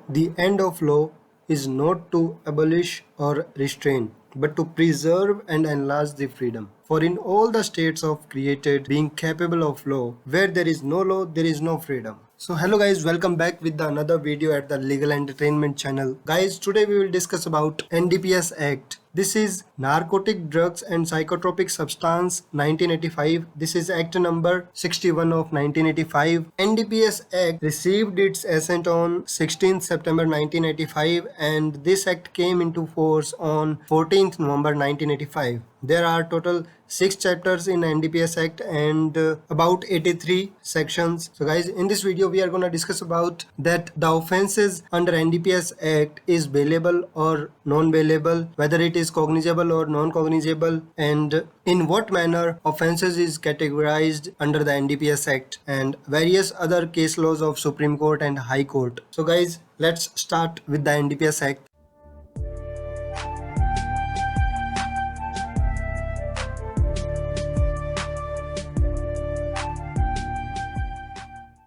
The end of law is not to abolish or restrain, but to preserve and enlarge the freedom. For in all the states of created being capable of law, where there is no law, there is no freedom. So hello guys, welcome back with another video at the Legal Entertainment channel. Guys, today we will discuss about NDPS Act. This is Narcotic Drugs and Psychotropic Substance 1985. This is Act number 61 of 1985. NDPS Act received its assent on 16th September 1985 and this act came into force on 14th November 1985. There are total 6 chapters in NDPS Act and about 83 sections. So guys, in this video we are going to discuss about that the offenses under NDPS Act is bailable or non-bailable, whether it is cognizable or non-cognizable, and in what manner offenses is categorized under the NDPS Act, and various other case laws of Supreme Court and High Court. So guys, let's start with the NDPS Act.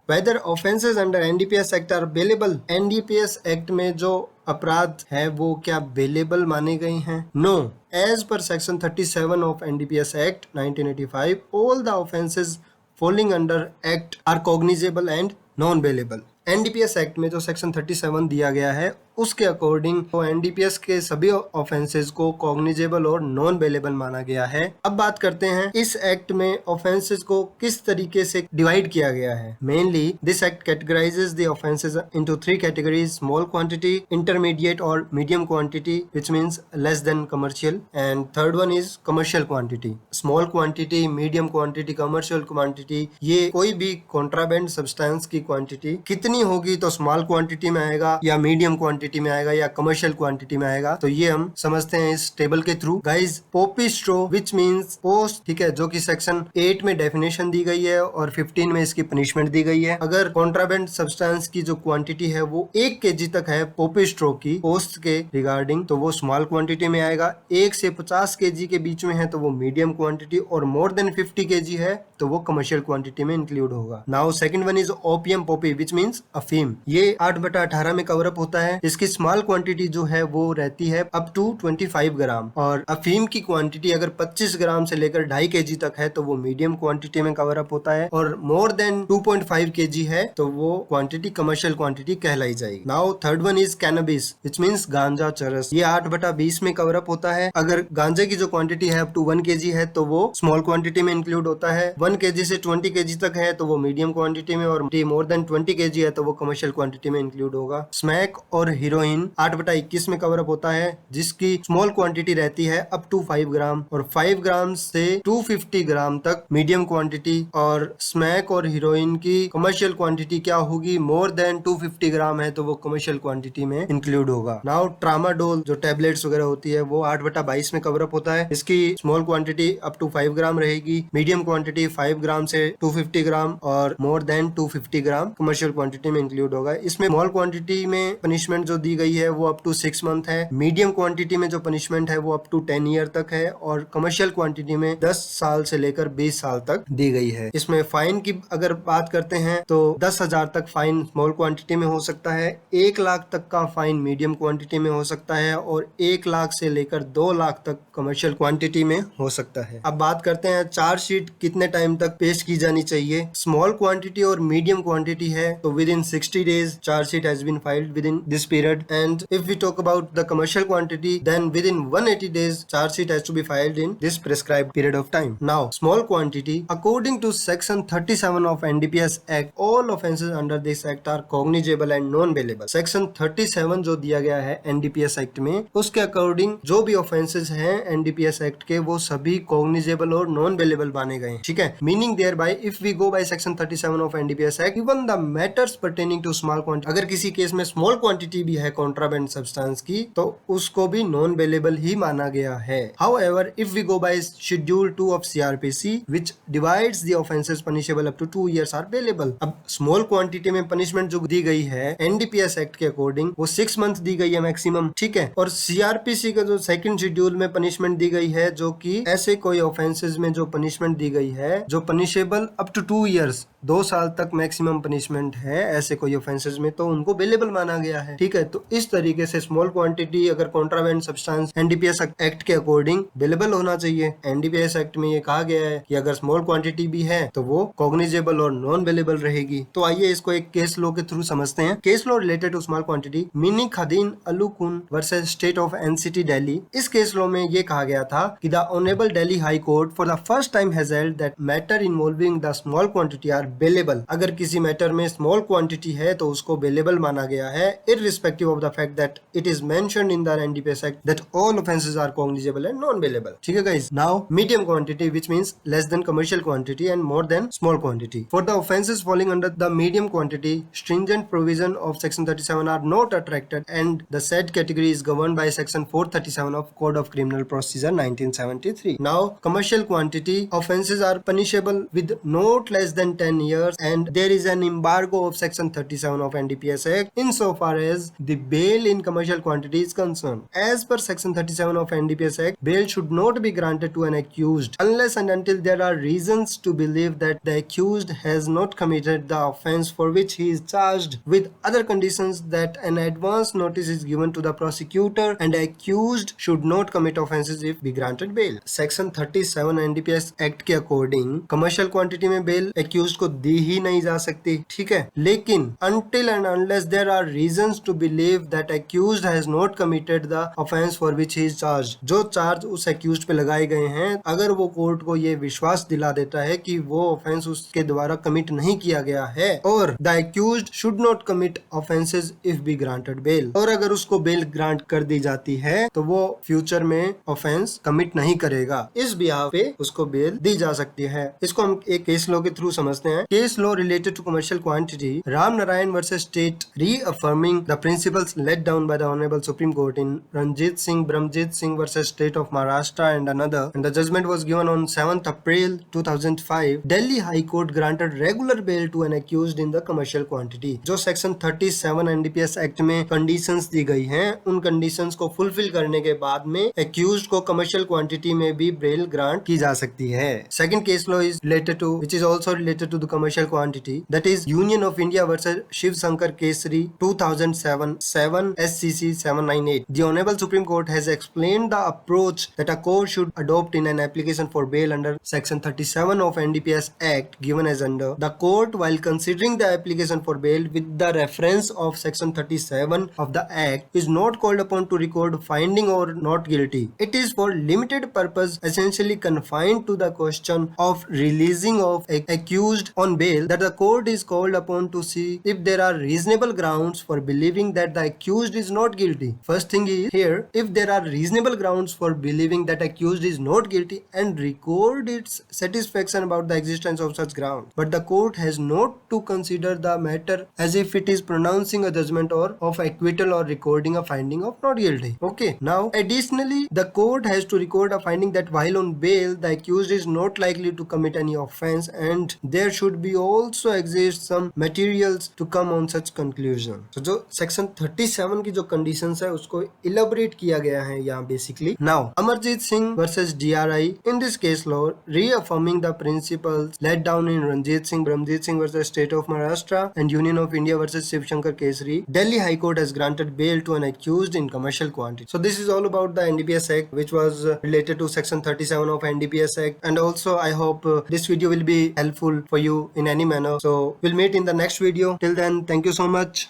Whether offenses under NDPS Act are bailable? NDPS Act में जो अपराध है वो क्या bailable माने गए हैं? No. As per section 37 of NDPS Act 1985, all the offenses falling under Act are cognizable and non-bailable. NDPS Act में जो सेक्शन 37 दिया गया है उसके अकॉर्डिंग तो NDPS के सभी ऑफेंसेस को कॉग्निजेबल और नॉन बेलेबल माना गया है। अब बात करते हैं इस एक्ट में ऑफेंसेस को किस तरीके से डिवाइड किया गया है। Mainly this act categorises the offences into 3 categories: small quantity, intermediate और medium quantity, which means less than commercial, and third one is commercial quantity. Small quantity, medium quantity, commercial quantity, ये कोई भी contraband substance की quantity कितनी होगी तो small quantity में आएगा या मीडियम क्वांटिटी में आएगा या कमर्शियल क्वांटिटी में आएगा, तो ये हम समझते हैं इस टेबल के through. Guys, poppy straw which means post, ठीक है, जो कि सेक्शन 8 में डेफिनेशन दी गई है और 15 में इसकी पनिशमेंट दी गई है। अगर कॉन्ट्राबैंड सब्सटेंस की जो क्वांटिटी है वो 1 kg तक है पोपी स्ट्रो की पोस्ट के रिगार्डिंग, तो वो स्मॉल क्वांटिटी में आएगा। 1 से 50 kg के बीच में है तो वो मीडियम क्वांटिटी, और मोर देन 50 kg है तो वो कमर्शियल क्वांटिटी में इंक्लूड होगा। Now second one is opium Poppy which means अफीम। ये 8/18 में कवर अप होता है। इसकी स्मॉल क्वांटिटी जो है वो रहती है अप टू 25 ग्राम, और अफीम की क्वांटिटी अगर 25 ग्राम से लेकर 2.5 kg तक है तो वो मीडियम क्वांटिटी में कवर अप होता है, और मोर देन 2.5 kg है तो वो क्वांटिटी कमर्शियल क्वांटिटी कहलाई जाएगी। Now third one is cannabis which means गांजा चरस। ये 8/20 में कवर अप होता है। अगर गांजे की जो क्वांटिटी है अप टू 1 kg है तो वो स्मॉल क्वांटिटी में इंक्लूड होता है। 1 kg से 20 kg तक है तो वो मीडियम क्वांटिटी में, और मोर देन 20 kg है तो वो कमर्शियल क्वांटिटी में इंक्लूड होगा। स्मैक और हीरोइन 8/21 में कवर अप होता है, जिसकी स्मॉल क्वांटिटी रहती है अप टू 5 ग्राम, और 5 ग्राम से 250 ग्राम तक मीडियम क्वांटिटी। और स्मैक और हीरोइन की कमर्शियल क्वांटिटी क्या होगी? मोर देन 250 ग्राम है तो वो कमर्शियल क्वांटिटी में इंक्लूड होगा। नाउ ट्रामाडोल जो टेबलेट्स वगैरह होती है वो 8/22 में कवर अप होता है। इसकी स्मॉल क्वांटिटी अप टू 5 ग्राम रहेगी, मीडियम क्वांटिटी 5 ग्राम से 250 ग्राम, और मोर देन 250 ग्राम कमर्शियल क्वांटिटी में इंक्लूड होगा। इसमें स्मॉल क्वांटिटी में पनिशमेंट जो दी गई है वो अप टू 6 मंथ है, मीडियम क्वांटिटी में जो पनिशमेंट है वो अप टू 10 ईयर तक है, और कमर्शियल क्वांटिटी में 10 साल से लेकर 20 साल तक दी गई है। इसमें फाइन की अगर बात करते हैं तो 10,000 तक फाइन स्मॉल क्वांटिटी में हो सकता है, 1 लाख तक का फाइन मीडियम क्वांटिटी में हो सकता है, और 1 लाख से लेकर 2 लाख तक कमर्शियल क्वांटिटी में हो सकता है। अब बात करते हैं चार्जशीट कितने टाइम तक पेश की जानी चाहिए। स्मॉल क्वांटिटी और मीडियम क्वांटिटी है तो within 60 days charge sheet has been filed within this period, and if we talk about the commercial quantity, then within 180 days charge sheet has to be filed in this prescribed period of time. Now small quantity, according to section 37 of NDPS Act, all offences under this act are cognizable and non bailable. section 37 जो दिया गया है NDPS Act में, उसके according जो भी offences हैं NDPS Act के वो सभी cognizable और non bailable माने गए हैं, ठीक है। Meaning thereby if we go by section 37 of NDPS Act, even the matters pertaining to small quantity, अगर किसी केस में small quantity भी है कॉन्ट्राबैंड सब्सटेंस की तो उसको भी नॉन बेलेबल ही माना गया है। However, if we go by Schedule 2 of CRPC, which divides the offences punishable up to 2 years are bailable. अब स्मॉल क्वांटिटी में पनिशमेंट जो दी गई है NDPS एक्ट के अकॉर्डिंग वो 6 मंथ दी गई है मैक्सिमम, ठीक है। और CRPC का जो सेकंड शेड्यूल में पनिशमेंट दी गई है, जो कि ऐसे कोई ऑफेंसेस में जो पनिशमेंट दी गई है जो पनिशेबल अप टू 2 years 2 साल तक मैक्सिमम पनिशमेंट है, ऐसे कोई ऑफेंसेस में, तो उनको बेलेबल माना गया है। ठीक है, तो इस तरीके से स्मॉल क्वांटिटी अगर कॉन्ट्राबैंड सब्सटेंस एनडीपीएस एक्ट के अकॉर्डिंग बेलेबल होना चाहिए। एनडीपीएस एक्ट में ये कहा गया है कि अगर स्मॉल क्वांटिटी भी है तो वो कॉग्निजेबल और नॉन बेलेबल रहेगी। तो आइए इसको एक केस लॉ के थ्रू समझते हैं। Case law related to small quantity, मिनी खदीन अलुकुन versus state of NCT Delhi. इस केस लॉ में ये कहा गया था कि the honourable Delhi high court for the first time has held that matter involving the small quantity are bailable. अगर किसी मैटर में स्मॉल क्वांटिटी है तो उसको बेलेबल माना गया है, irrespective of the fact that it is mentioned in the NDPS Act that all offences are cognizable and non-bailable. ठीक है guys? Now medium quantity, which means less than commercial quantity and more than small quantity. For the offences falling under the medium quantity, stringent provision of section 37 are not attracted, and the said category is governed by section 437 of Code of Criminal Procedure 1973. Now commercial quantity offences are punishable with not less than 10 years, and there is an embargo of section 37 of NDPS Act insofar as the bail in commercial quantity is concerned. As per section 37 of NDPS Act, bail should not be granted to an accused unless and until there are reasons to believe that the accused has not committed the offence for which he is charged, with other conditions that an advance notice is given to the prosecutor, and the accused should not commit offences if be granted bail. Section 37 NDPS Act के according commercial quantity में bell accused को दी ही नहीं जा सकती। ठीक है, लेकिन until and unless there are reasons to believe that accused has not committed the offence for which he is charged, जो चार्ज उस accused पे लगाए गए हैं, अगर वो कोर्ट को ये विश्वास दिला देता है कि वो ऑफेंस उसके द्वारा कमिट नहीं किया गया है, और the accused should not commit offences if be granted bail, और अगर उसको बेल ग्रांट कर दी जाती है तो वो फ्यूचर में ऑफेंस कमिट नहीं करेगा, इस बिहाफ पे उसको बेल दी जा सकती है। इसको हम एक केस लॉ के थ्रू समझते हैं। Case law related to commercial quantity, Ram Narayan versus state, reaffirming the principles laid down by the Honorable Supreme Court in Ranjit Singh Brahmjit Singh versus State of Maharashtra and another, and the judgment was given on 7th April 2005. Delhi High Court granted regular bail to an accused in the commercial quantity. जो section 37 NDPS act में conditions दी गई हैं, उन conditions को fulfil करने के बाद में accused को कमर्शियल क्वांटिटी में भी बेल ग्रांट की जा सकती है। Second case law is related to, which is also related to the commercial quantity, that is Union of India versus Shiv Shankar Kesari 2007 7 SCC 798. The Honorable Supreme Court has explained the approach that a court should adopt in an application for bail under section 37 of NDPS Act given as under. The court, while considering the application for bail with the reference of section 37 of the Act, is not called upon to record finding or not guilty. It is for limited purpose, essentially confined to the question of releasing of accused on bail, that the court is called upon to see if there are reasonable grounds for believing that the accused is not guilty. First thing is here, if there are reasonable grounds for believing that accused is not guilty, and record its satisfaction about the existence of such grounds. But the court has not to consider the matter as if it is pronouncing a judgment or of acquittal or recording a finding of not guilty. Okay. Now, additionally, the court has to record a finding that while on bail, the accused is not likely to commit any offense, and there should be also exist some materials to come on such conclusion. So जो section 37 की जो conditions है उसको elaborate किया गया है यहाँ basically. Now Amarjit Singh versus DRI, in this case law, reaffirming the principles laid down in Ranjit Singh Brahmjit Singh versus State of Maharashtra and Union of India versus Shiv Shankar Kesari, Delhi High Court has granted bail to an accused in commercial quantity. So this is all about the NDPS Act, which was related to section 37 of NDPS Act, and also I hope this video will be helpful for you in any manner. So we'll meet in the next video. Till then, thank you so much.